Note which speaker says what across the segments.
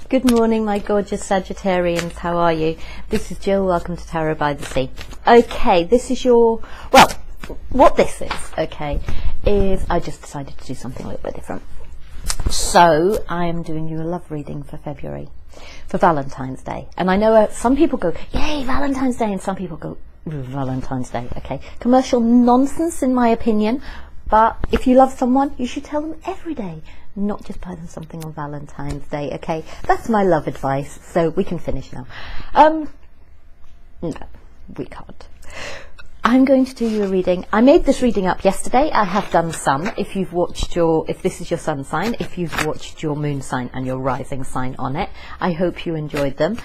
Speaker 1: Good morning, my gorgeous Sagittarians. How are you? This is Jill. Welcome to Tarot by the Sea. Okay, this is your... Well, what this is, okay, is I just decided to do something a little bit different. So, I am doing you a love reading for February, for Valentine's Day. And I know some people go, yay, Valentine's Day, and some people go, Valentine's Day, okay. Commercial nonsense, in my opinion. But if you love someone, you should tell them every day, not just buy them something on Valentine's Day, okay? That's my love advice, so we can finish now. No, we can't. I'm going to do you a reading. I made this reading up yesterday. I have done some. If you've watched if this is your sun sign, if you've watched your moon sign and your rising sign on it, I hope you enjoyed them.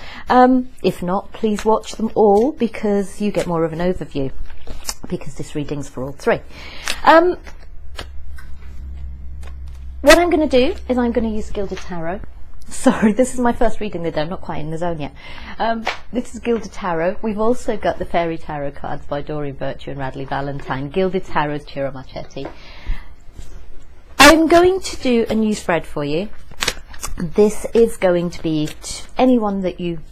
Speaker 1: If not, please watch them all because you get more of an overview, because this reading's for all three. What I'm going to do is I'm going to use Gilded Tarot. Sorry, this is my first reading of the day. I'm not quite in the zone yet. This is Gilded Tarot. We've also got the Fairy Tarot cards by Doreen Virtue and Radley Valentine. Gilded Tarot's Ciro Marchetti. I'm going to do a new spread for you. This is going to be anyone that you're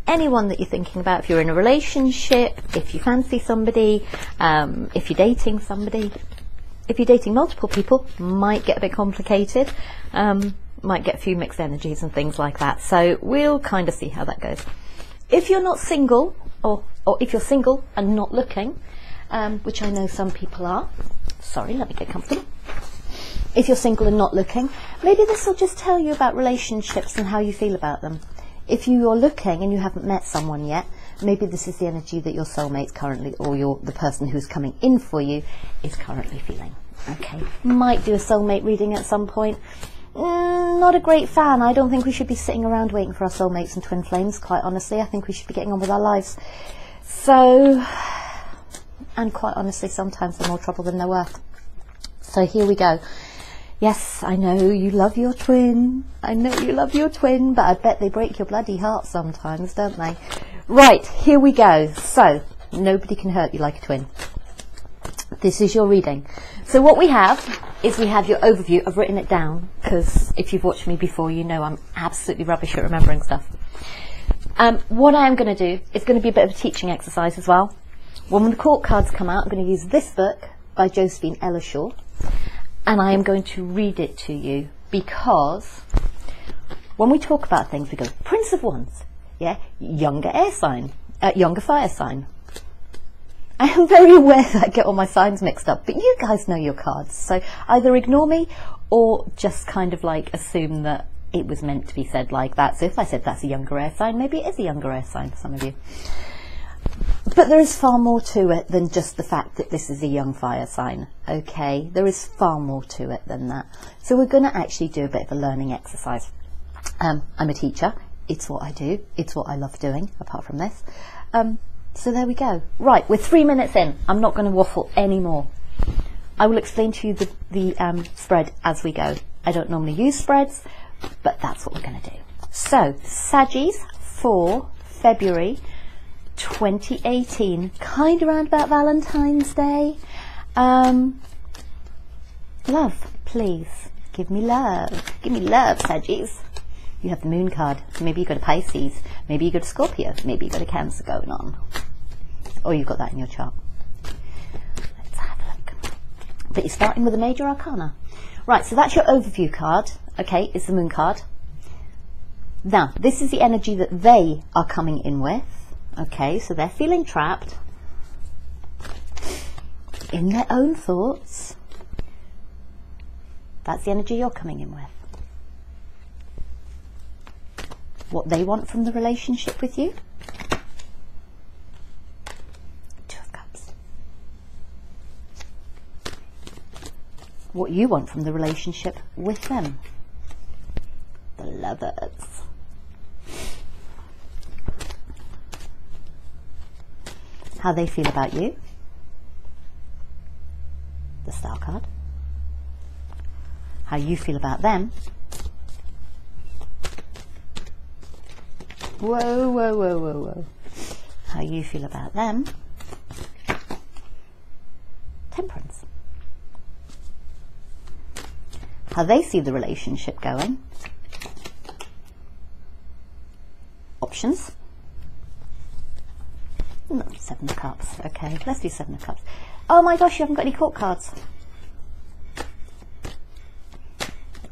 Speaker 1: thinking about. If you're in a relationship, if you fancy somebody, if you're dating somebody. If you're dating multiple people, might get a bit complicated, might get a few mixed energies and things like that. So we'll kind of see how that goes. If you're not single, or if you're single and not looking, which I know some people are, sorry, let me get comfortable. If you're single and not looking, maybe this will just tell you about relationships and how you feel about them. If you are looking and you haven't met someone yet, maybe this is the energy that your soulmate currently, or the person who's coming in for you, is currently feeling. Okay, might do a soulmate reading at some point. Not a great fan. I don't think we should be sitting around waiting for our soulmates and twin flames, quite honestly. I think we should be getting on with our lives. So, and quite honestly, sometimes they're more trouble than they're worth. So here we go. Yes, I know you love your twin. I know you love your twin, but I bet they break your bloody heart sometimes, don't they? Right, here we go. So, nobody can hurt you like a twin. This is your reading. So what we have is we have your overview. I've written it down because if you've watched me before, you know I'm absolutely rubbish at remembering stuff. What I am going to do is going to be a bit of a teaching exercise as well. When the court cards come out, I'm going to use this book by Josephine Ellishaw. And I am going to read it to you because when we talk about things, we go, Prince of Wands, yeah, younger air sign, younger fire sign. I am very aware that I get all my signs mixed up, but you guys know your cards. So either ignore me or just kind of like assume that it was meant to be said like that. So if I said that's a younger air sign, maybe it is a younger air sign for some of you. But there is far more to it than just the fact that this is a young fire sign, okay? There is far more to it than that. So we're going to actually do a bit of a learning exercise. I'm a teacher. It's what I do. It's what I love doing, apart from this. So there we go. Right, we're 3 minutes in. I'm not going to waffle anymore. I will explain to you the spread as we go. I don't normally use spreads, but that's what we're going to do. So, Saggies for February 2018, kind of around about Valentine's Day. Love, please. Give me love. Give me love, Saggies. You have the moon card. So maybe you've got a Pisces. Maybe you've got a Scorpio. Maybe you've got a Cancer going on. Or you've got that in your chart. Let's have a look. But you're starting with a major arcana. Right, so that's your overview card. Okay, it's the moon card. Now, this is the energy that they are coming in with. Okay, so they're feeling trapped in their own thoughts. That's the energy you're coming in with. What they want from the relationship with you. Two of Cups. What you want from the relationship with them. The Lovers. How they feel about you. The Star card. How you feel about them. Whoa, whoa, whoa, whoa, whoa. How you feel about them. Temperance. How they see the relationship going. options. No, 7 of Cups. Okay, let's do 7 of Cups. Oh my gosh, you haven't got any court cards.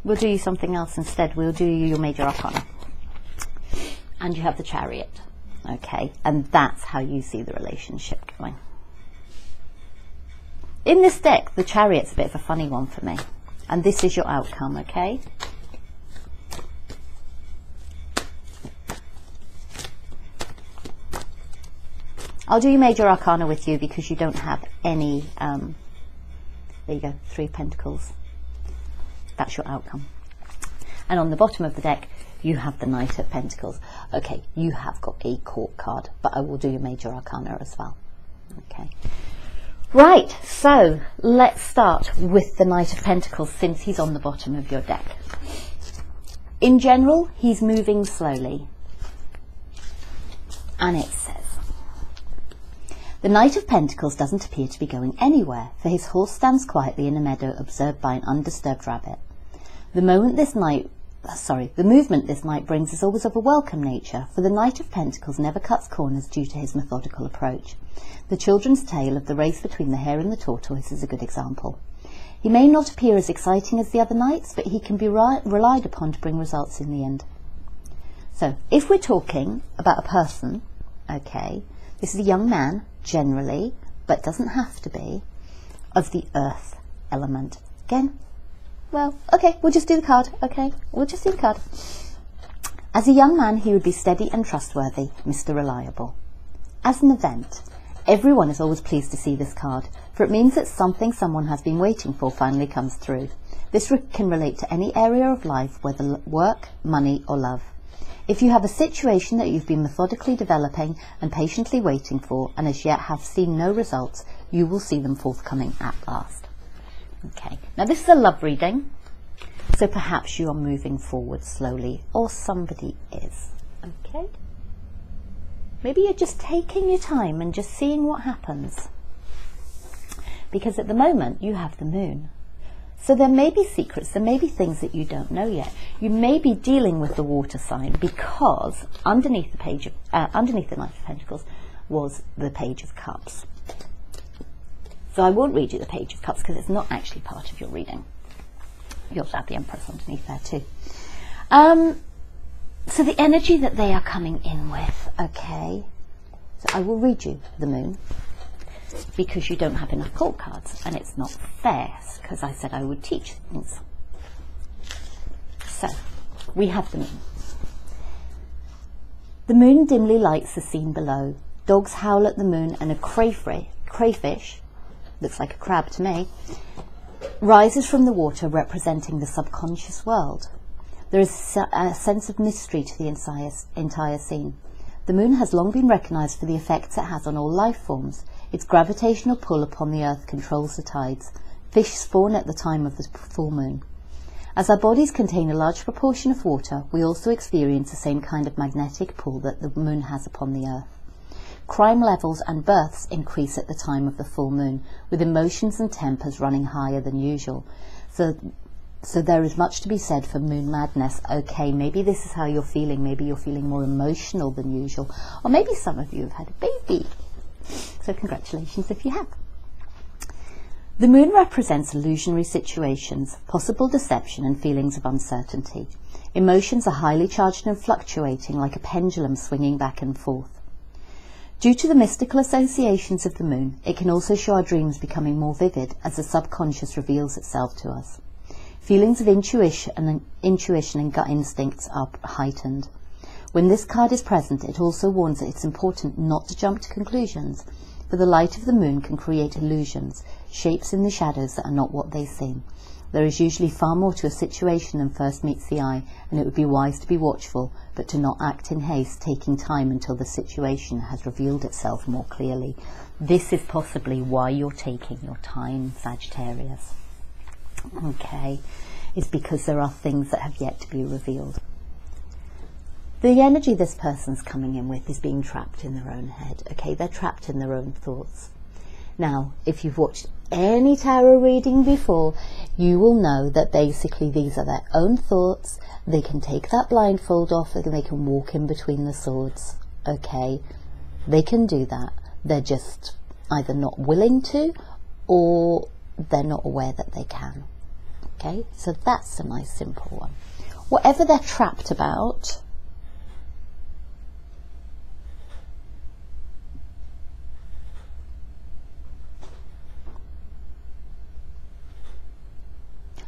Speaker 1: We'll do you something else instead. We'll do you your major arcana. And you have the Chariot. Okay, and that's how you see the relationship going. In this deck, the Chariot's a bit of a funny one for me. And this is your outcome, okay? I'll do your major arcana with you because you don't have any, there you go, 3 of Pentacles. That's your outcome. And on the bottom of the deck, you have the Knight of Pentacles. Okay, you have got a court card, but I will do your major arcana as well. Okay. Right, so let's start with the Knight of Pentacles since he's on the bottom of your deck. In general, he's moving slowly. And it says, the Knight of Pentacles doesn't appear to be going anywhere, for his horse stands quietly in a meadow observed by an undisturbed rabbit. The movement this night brings is always of a welcome nature, for the Knight of Pentacles never cuts corners due to his methodical approach. The children's tale of the race between the hare and the tortoise is a good example. He may not appear as exciting as the other knights, but he can be relied upon to bring results in the end. So, if we're talking about a person, okay, this is a young man, generally, but doesn't have to be, of the earth element. Again, well, okay, we'll just do the card, okay? We'll just do the card. As a young man, he would be steady and trustworthy, Mr. Reliable. As an event, everyone is always pleased to see this card, for it means that something someone has been waiting for finally comes through. This can relate to any area of life, whether work, money, or love. If you have a situation that you've been methodically developing and patiently waiting for, and as yet have seen no results, you will see them forthcoming at last. Okay, now this is a love reading, so perhaps you are moving forward slowly, or somebody is. Okay? Maybe you're just taking your time and just seeing what happens. Because at the moment, you have the moon. So there may be secrets, there may be things that you don't know yet. You may be dealing with the water sign because underneath the page of, underneath the Knight of Pentacles was the Page of Cups. So I won't read you the Page of Cups because it's not actually part of your reading. You'll have the Empress underneath there too. So the energy that they are coming in with, okay. So I will read you the moon because you don't have enough court cards and it's not fair because I said I would teach things. So we have the moon. The moon dimly lights the scene below. Dogs howl at the moon and a crayfish, looks like a crab to me, rises from the water representing the subconscious world. There is a sense of mystery to the entire scene. The moon has long been recognised for the effects it has on all life forms. Its gravitational pull upon the earth controls the tides. Fish spawn at the time of the full moon. As our bodies contain a large proportion of water, we also experience the same kind of magnetic pull that the moon has upon the earth. Crime levels and births increase at the time of the full moon, with emotions and tempers running higher than usual. So there is much to be said for moon madness. Okay, maybe this is how you're feeling. Maybe you're feeling more emotional than usual. Or maybe some of you have had a baby. So congratulations if you have. The moon represents illusionary situations, possible deception and feelings of uncertainty. Emotions are highly charged and fluctuating like a pendulum swinging back and forth. Due to the mystical associations of the moon, it can also show our dreams becoming more vivid as the subconscious reveals itself to us. Feelings of intuition and gut instincts are heightened. When this card is present, it also warns that it's important not to jump to conclusions, for the light of the moon can create illusions, shapes in the shadows that are not what they seem. There is usually far more to a situation than first meets the eye, and it would be wise to be watchful, but to not act in haste, taking time until the situation has revealed itself more clearly. This is possibly why you're taking your time, Sagittarius. Okay, is because there are things that have yet to be revealed. The energy this person's coming in with is being trapped in their own head. Okay, they're trapped in their own thoughts.
Speaker 2: Now, if you've watched any tarot reading before, you will know that basically these are their own thoughts. They can take that blindfold off and they can walk in between the swords. Okay, they can do that. They're just either not willing to, or they're not aware that they can. Okay, so that's a nice simple one. Whatever they're trapped about,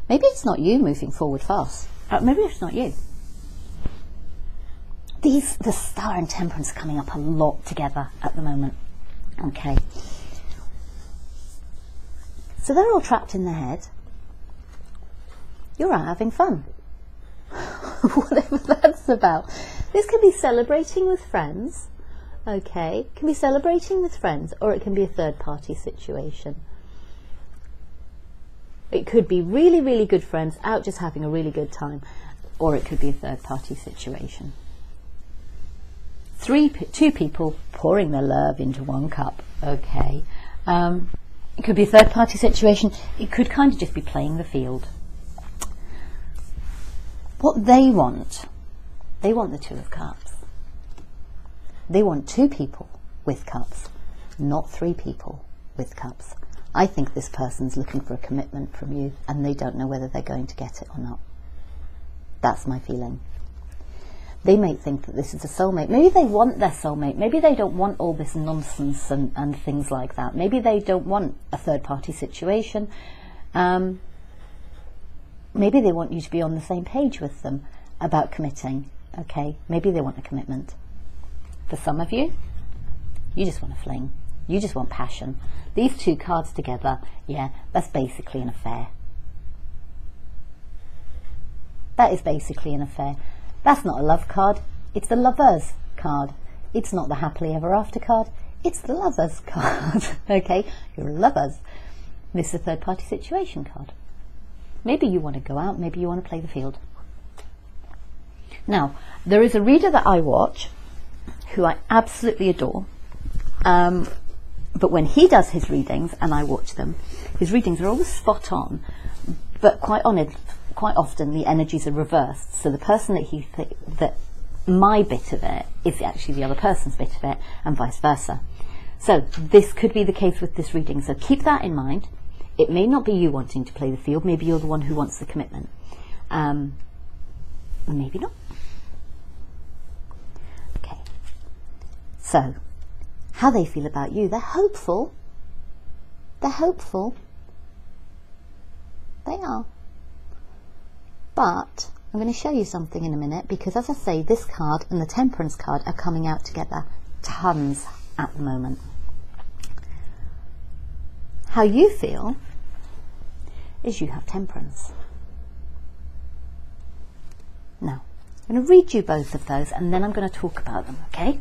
Speaker 2: maybe it's not you moving forward fast. Maybe it's not you. The Star and Temperance are coming up a lot together at the moment. Okay. So they're all trapped in their head. You're out having fun. Whatever that's about. This can be celebrating with friends. Okay. It can be celebrating with friends, or it can be a third party situation. It could be really, really good friends out just having a really good time, or it could be a third party situation. Two people pouring their love into one cup. Okay. It could be a third party situation. It could kind of just be playing the field. What they want the Two of Cups. They want two people with cups, not three people with cups. I think this person's looking for a commitment from you and they don't know whether they're going to get it or not. That's my feeling. They may think that this is a soulmate. Maybe they want their soulmate. Maybe they don't want all this nonsense and things like that. Maybe they don't want a third party situation. Maybe they want you to be on the same page with them about committing. Okay, maybe they want a commitment. For some of you, you just want a fling. You just want passion. These two cards together, yeah, that's basically an affair. That is basically an affair. That's not a love card. It's the Lovers card. It's not the happily ever after card. It's the Lovers card. Okay, you're lovers. This is a third party situation card. Maybe you want to go out. Maybe you want to play the field. Now, there is a reader that I watch who I absolutely adore. But when he does his readings and I watch them, his readings are always spot on, but quite often the energies are reversed. So the person that my bit of it is actually the other person's bit of it, and vice versa. So this could be the case with this reading. So keep that in mind. It may not be you wanting to play the field. Maybe you're the one who wants the commitment. Maybe not. Okay. So how they feel about you. They're hopeful. They're hopeful. They are. But I'm going to show you something in a minute, because as I say, this card and the Temperance card are coming out together tons at the moment. How you feel is you have Temperance. Now, I'm going to read you both of those and then I'm going to talk about them, okay?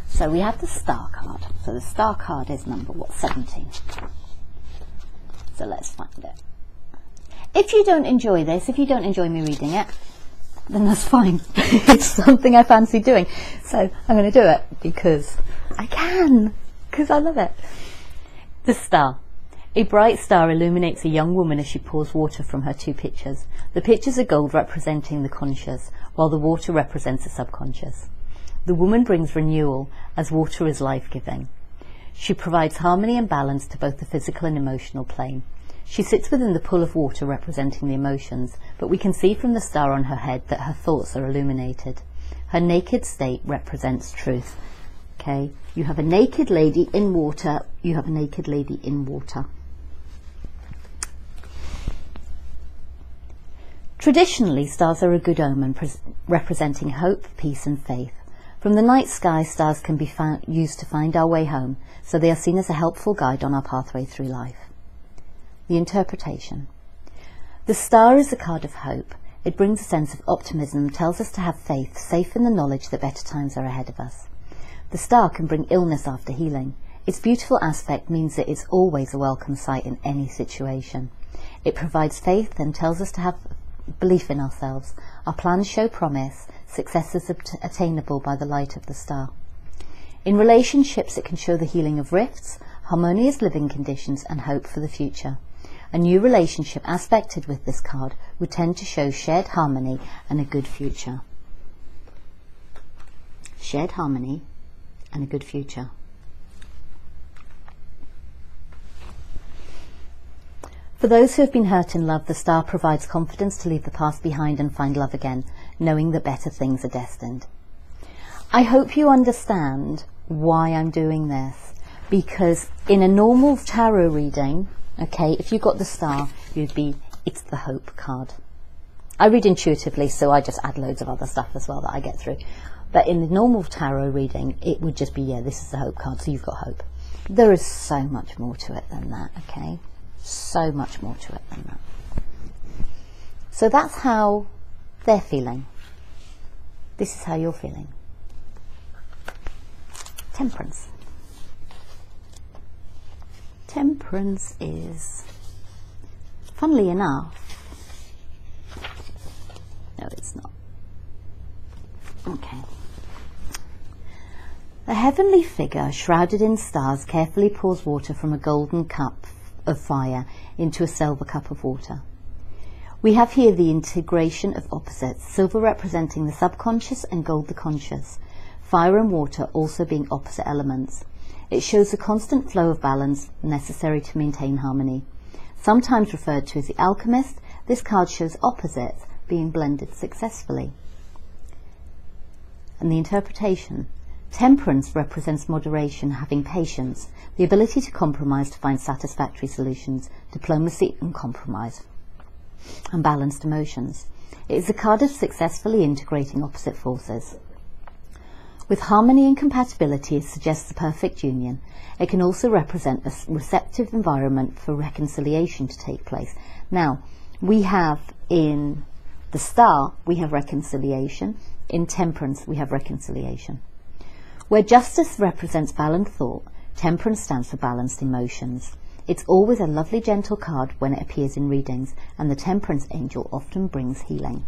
Speaker 2: So we have the Star card. So the Star card is number, 17. So let's find it. If you don't enjoy this, if you don't enjoy me reading it, then that's fine. It's something I fancy doing. So I'm going to do it because I can, because I love it. The Star. A bright star illuminates a young woman as she pours water from her two pitchers. The pitchers are gold, representing the conscious, while the water represents the subconscious. The woman brings renewal, as water is life-giving. She provides harmony and balance to both the physical and emotional plane. She sits within the pool of water representing the emotions, but we can see from the star on her head that her thoughts are illuminated. Her naked state represents truth. Okay, you have a naked lady in water. You have a naked lady in water. Traditionally, stars are a good omen, representing hope, peace and faith. From the night sky, stars can be used to find our way home, so they are seen as a helpful guide on our pathway through life. The interpretation. The star is a card of hope. It brings a sense of optimism and tells us to have faith, safe in the knowledge that better times are ahead of us. The star can bring illness after healing. Its beautiful aspect means that it's always a welcome sight in any situation. It provides faith and tells us to have belief in ourselves. Our plans show promise. Success is attainable by the light of the star. In relationships, it can show the healing of rifts, harmonious living conditions and hope for the future. A new relationship aspected with this card would tend to show shared harmony and a good future. Shared harmony and a good future. For those who have been hurt in love, the star provides confidence to leave the past behind and find love again, knowing that better things are destined. I hope you understand why I'm doing this, because in a normal tarot reading, okay, if you got the star, it's the hope card. I read intuitively, so I just add loads of other stuff as well that I get through. But in the normal tarot reading, it would just be, yeah, this is the hope card, so you've got hope. There is so much more to it than that, okay? So much more to it than that. So that's how they're feeling. This is how you're feeling. Temperance. Temperance is, funnily enough, no, it's not. Okay. A heavenly figure shrouded in stars carefully pours water from a golden cup of fire into a silver cup of water. We have here the integration of opposites, silver representing the subconscious and gold the conscious, fire and water also being opposite elements. It shows the constant flow of balance necessary to maintain harmony. Sometimes referred to as the alchemist, this card shows opposites being blended successfully. And the interpretation. Temperance represents moderation, having patience, the ability to compromise to find satisfactory solutions, diplomacy and compromise, and balanced emotions. It is a card of successfully integrating opposite forces. With harmony and compatibility, it suggests the perfect union. It can also represent a receptive environment for reconciliation to take place. Now, we have in the star, we have reconciliation. In temperance, we have reconciliation. Where justice represents balanced thought, temperance stands for balanced emotions. It's always a lovely, gentle card when it appears in readings, and the temperance angel often brings healing.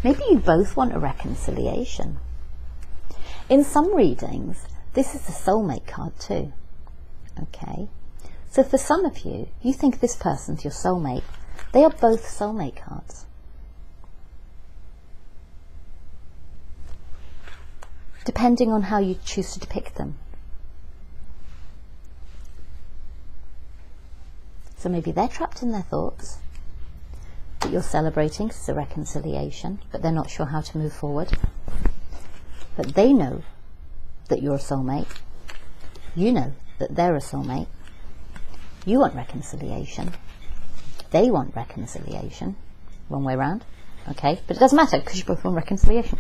Speaker 2: Maybe you both want a reconciliation. In some readings, this is the soulmate card too. Okay, so for some of you, you think this person's your soulmate. They are both soulmate cards. Depending on how you choose to depict them. So maybe they're trapped in their thoughts, that you're celebrating, it's a reconciliation, but they're not sure how to move forward. But they know that you're a soulmate. You know that they're a soulmate. You want reconciliation. They want reconciliation. Wrong way around. Okay, but it doesn't matter because you both want reconciliation.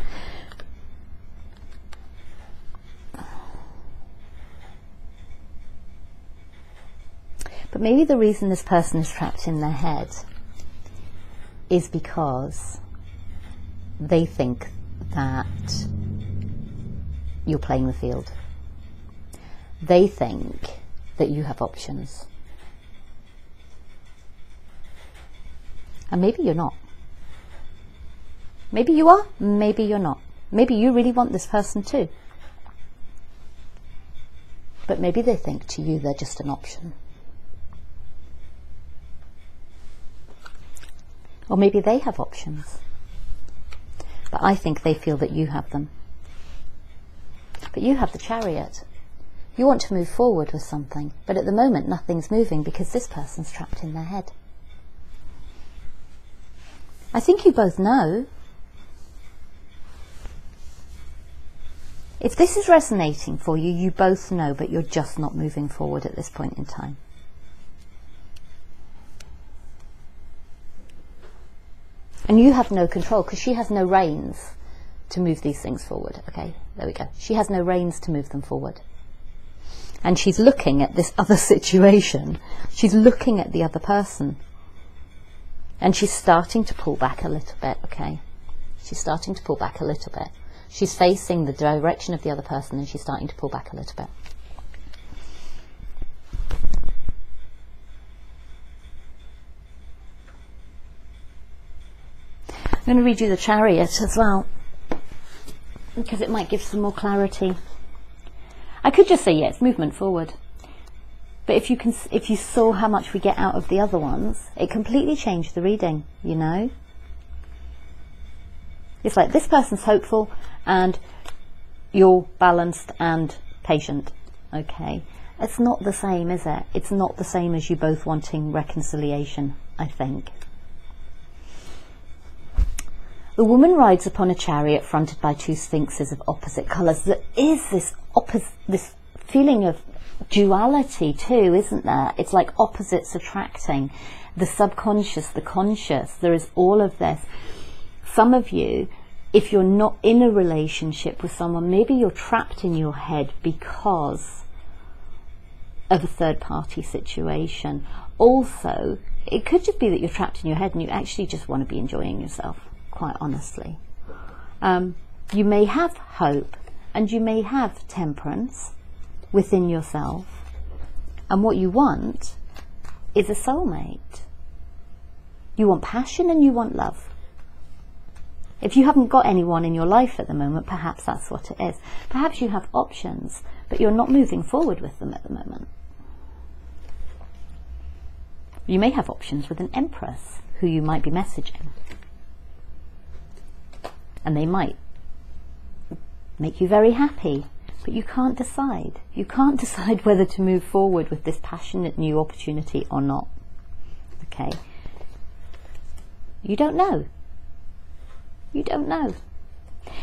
Speaker 2: But maybe the reason this person is trapped in their head is because they think that you're playing the field. They think that you have options. And maybe you're not. Maybe you are, maybe you're not. Maybe you really want this person too. But maybe they think to you they're just an option. Or maybe they have options. But I think they feel that you have them. But you have the chariot. You want to move forward with something, but at the moment nothing's moving because this person's trapped in their head. I think you both know. If this is resonating for you, you both know, but you're just not moving forward at this point in time. And you have no control because she has no reins to move these things forward. Okay, there we go. She has no reins to move them forward. And she's looking at this other situation. She's looking at the other person. And she's starting to pull back a little bit, okay? She's starting to pull back a little bit. She's facing the direction of the other person and she's starting to pull back a little bit. I'm going to read you the chariot as well, because it might give some more clarity. I could just say yes, movement forward. But if you saw how much we get out of the other ones, it completely changed the reading, you know. It's like this person's hopeful and you're balanced and patient. Okay, it's not the same, is it? It's not the same as you both wanting reconciliation, I think. The woman rides upon a chariot fronted by two sphinxes of opposite colours. There is this feeling of duality too, isn't there? It's like opposites attracting, the subconscious, the conscious. There is all of this. Some of you, if you're not in a relationship with someone, maybe you're trapped in your head because of a third party situation. Also, it could just be that you're trapped in your head and you actually just want to be enjoying yourself, quite honestly. You may have hope and you may have temperance within yourself, and what you want is a soulmate. You want passion and you want love. If you haven't got anyone in your life at the moment, perhaps that's what it is. Perhaps you have options, but you're not moving forward with them at the moment. You may have options with an empress who you might be messaging, and they might make you very happy, but you can't decide. You can't decide whether to move forward with this passionate new opportunity or not. Okay? You don't know. You don't know.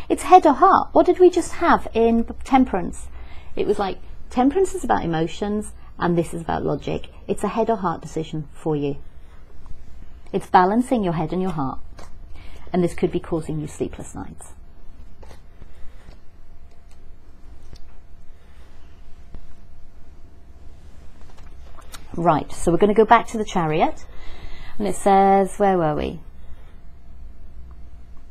Speaker 2: It's head or heart. What did we just have in temperance? It was like, temperance is about emotions and this is about logic. It's a head or heart decision for you. It's balancing your head and your heart. And this could be causing you sleepless nights. Right, so we're going to go back to the chariot, and it says, where were we?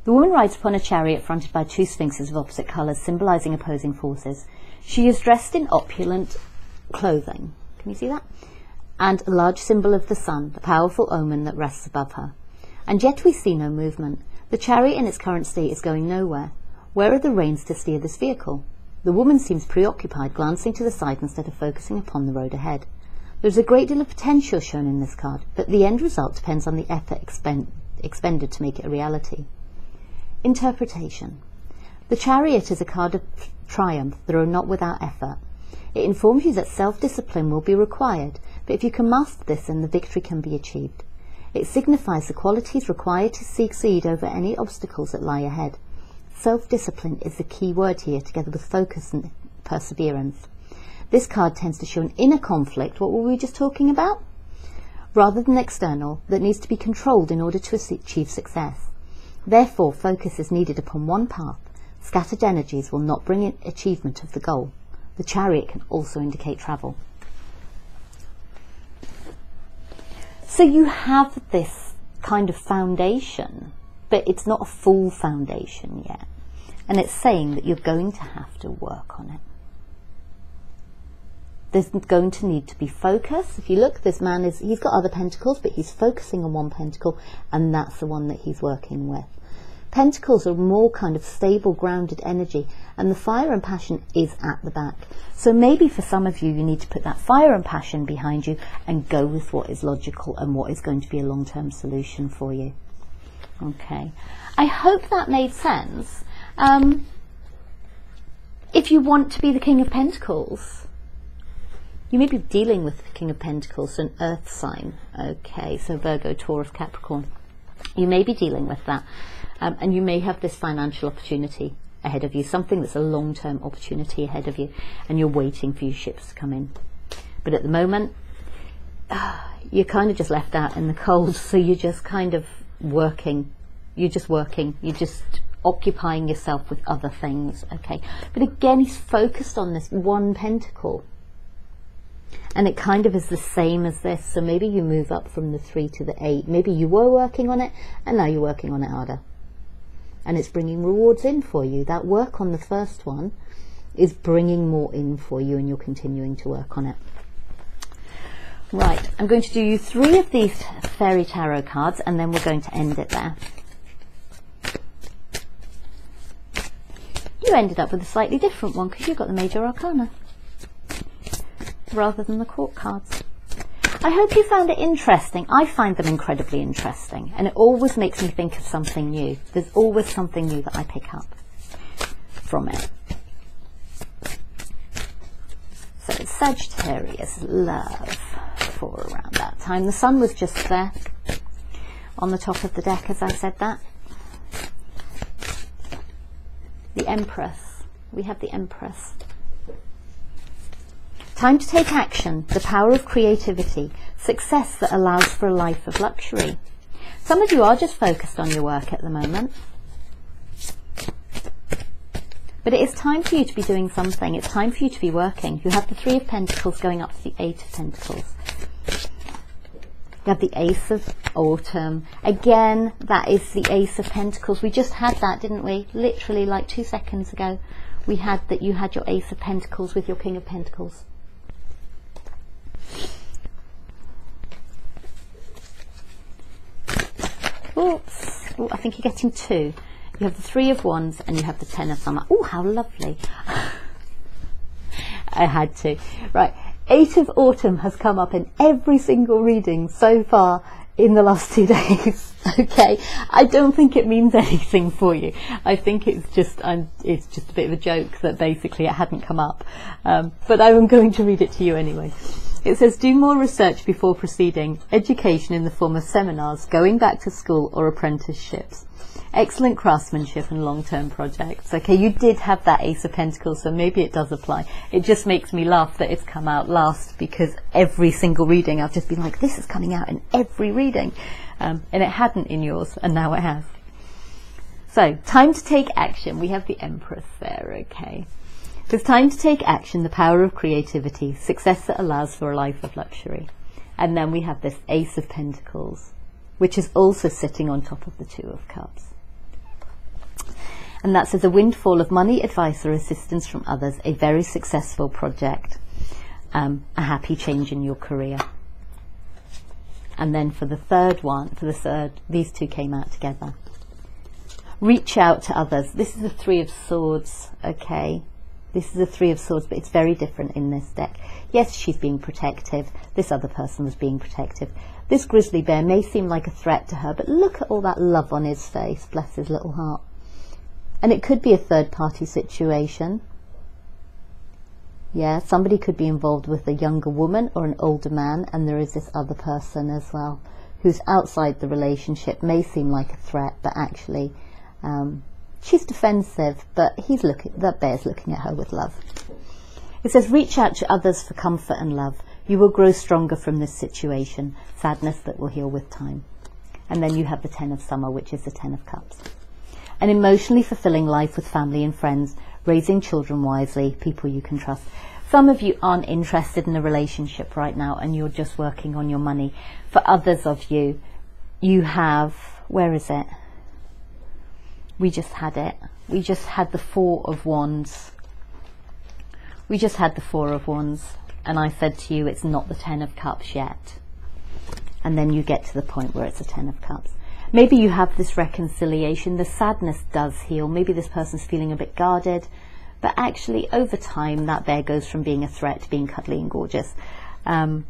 Speaker 2: The woman rides upon a chariot fronted by two sphinxes of opposite colours, symbolising opposing forces. She is dressed in opulent clothing. Can you see that? And a large symbol of the sun, the powerful omen that rests above her. And yet we see no movement. The chariot in its current state is going nowhere. Where are the reins to steer this vehicle? The woman seems preoccupied, glancing to the side instead of focusing upon the road ahead. There's a great deal of potential shown in this card, but the end result depends on the effort expended to make it a reality. Interpretation. The chariot is a card of triumph, though not without effort. It informs you that self-discipline will be required, but if you can master this, then the victory can be achieved. It signifies the qualities required to succeed over any obstacles that lie ahead. Self-discipline is the key word here, together with focus and perseverance. This card tends to show an inner conflict, what were we just talking about? Rather than external, that needs to be controlled in order to achieve success. Therefore, focus is needed upon one path. Scattered energies will not bring in achievement of the goal. The chariot can also indicate travel. So you have this kind of foundation, but it's not a full foundation yet. And it's saying that you're going to have to work on it. There's going to need to be focus. If you look, this man he's got other pentacles, but he's focusing on one pentacle, and that's the one that he's working with. Pentacles are more kind of stable, grounded energy, and the fire and passion is at the back. So maybe for some of you, you need to put that fire and passion behind you and go with what is logical and what is going to be a long-term solution for you. Okay. I hope that made sense. If you want to be the King of Pentacles, you may be dealing with the King of Pentacles, an earth sign. Okay, so Virgo, Taurus, Capricorn. You may be dealing with that. And you may have this financial opportunity ahead of you, something that's a long-term opportunity ahead of you, and you're waiting for your ships to come in. But at the moment, you're kind of just left out in the cold, so you're just kind of working. You're just working. You're just occupying yourself with other things, okay? But again, he's focused on this one pentacle. And it kind of is the same as this. So maybe you move up from the 3 to the 8. Maybe you were working on it, and now you're working on it harder. And it's bringing rewards in for you. That work on the first one is bringing more in for you, and you're continuing to work on it. Right, I'm going to do you 3 of these fairy tarot cards, and then we're going to end it there. You ended up with a slightly different one because you've got the major arcana.
Speaker 1: rather than the court cards. I hope you found it interesting. I find them incredibly interesting, and it always makes me think of something new. There's always something new that I pick up from it. So Sagittarius, love for around that time. The sun was just there on the top of the deck as I said that. The Empress. We have the Empress. Time to take action, the power of creativity, success that allows for a life of luxury. Some of you are just focused on your work at the moment. But it is time for you to be doing something. It's time for you to be working. You have the Three of Pentacles going up to the Eight of Pentacles. You have the Ace of Autumn. Again, that is the Ace of Pentacles. We just had that, didn't we? Literally like 2 seconds ago. We had that you had your Ace of Pentacles with your King of Pentacles. Oops. Oh, I think you're getting 2. You have the Three of Wands and you have the Ten of Summer. Oh, how lovely. I had to. Right. Eight of Autumn has come up in every single reading so far in the last 2 days. Okay. I don't think it means anything for you. I think it's just a bit of a joke that basically it hadn't come up. But I'm going to read it to you anyway. It says, do more research before proceeding. Education in the form of seminars, going back to school or apprenticeships. Excellent craftsmanship and long-term projects. Okay, you did have that Ace of Pentacles, so maybe it does apply. It just makes me laugh that it's come out last, because every single reading I've just been like, this is coming out in every reading. And it hadn't in yours, and now it has. So, time to take action. We have the Empress there, okay. It's time to take action, the power of creativity, success that allows for a life of luxury. And then we have this Ace of Pentacles, which is also sitting on top of the Two of Cups. And that says a windfall of money, advice or assistance from others, a very successful project, a happy change in your career. And then for the third one, these two came out together. Reach out to others. This is the Three of Swords, okay. This is the Three of Swords, but it's very different in this deck. Yes, she's being protective. This other person was being protective. This grizzly bear may seem like a threat to her, but look at all that love on his face. Bless his little heart. And it could be a third-party situation. Yeah, somebody could be involved with a younger woman or an older man, and there is this other person as well who's outside the relationship. May seem like a threat, but actually she's defensive, but that bear's looking at her with love. It says, reach out to others for comfort and love. You will grow stronger from this situation. Sadness that will heal with time. And then you have the Ten of Summer, which is the Ten of Cups. An emotionally fulfilling life with family and friends, raising children wisely, people you can trust. Some of you aren't interested in a relationship right now and you're just working on your money. For others of you, you have, where is it? We just had it. We just had the Four of Wands. We just had the Four of Wands. And I said to you, it's not the Ten of Cups yet. And then you get to the point where it's a Ten of Cups. Maybe you have this reconciliation. The sadness does heal. Maybe this person's feeling a bit guarded. But actually, over time, that bear goes from being a threat to being cuddly and gorgeous. And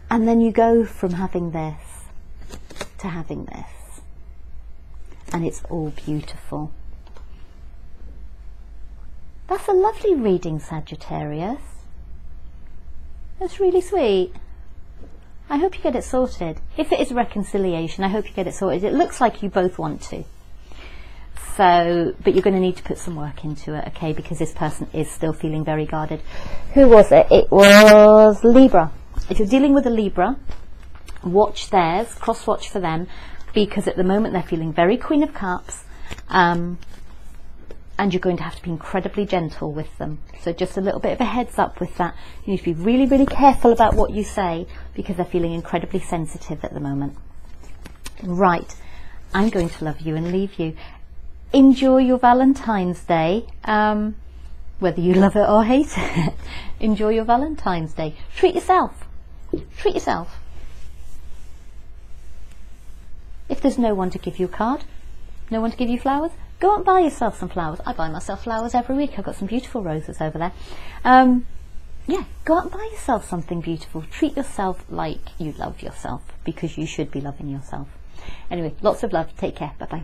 Speaker 1: then you go from having this to having this. And it's all beautiful. That's a lovely reading, Sagittarius. That's really sweet. I hope you get it sorted. If it is reconciliation, I hope you get it sorted. It looks like you both want to. So, but you're going to need to put some work into it, okay? Because this person is still feeling very guarded. Who was it? It was Libra. If you're dealing with a Libra, watch theirs, cross-watch for them, because at the moment they're feeling very Queen of Cups, and you're going to have to be incredibly gentle with them. So just a little bit of a heads up with that. You need to be really, really careful about what you say, because they're feeling incredibly sensitive at the moment. Right, I'm going to love you and leave you. Enjoy your Valentine's Day, whether you love it or hate it. Enjoy your Valentine's Day. Treat yourself. Treat yourself. If there's no one to give you a card, no one to give you flowers, go out and buy yourself some flowers. I buy myself flowers every week. I've got some beautiful roses over there.
Speaker 2: yeah, go out and buy yourself something beautiful. Treat yourself like you love yourself, because you should be loving yourself. Anyway, lots of love. Take care. Bye bye.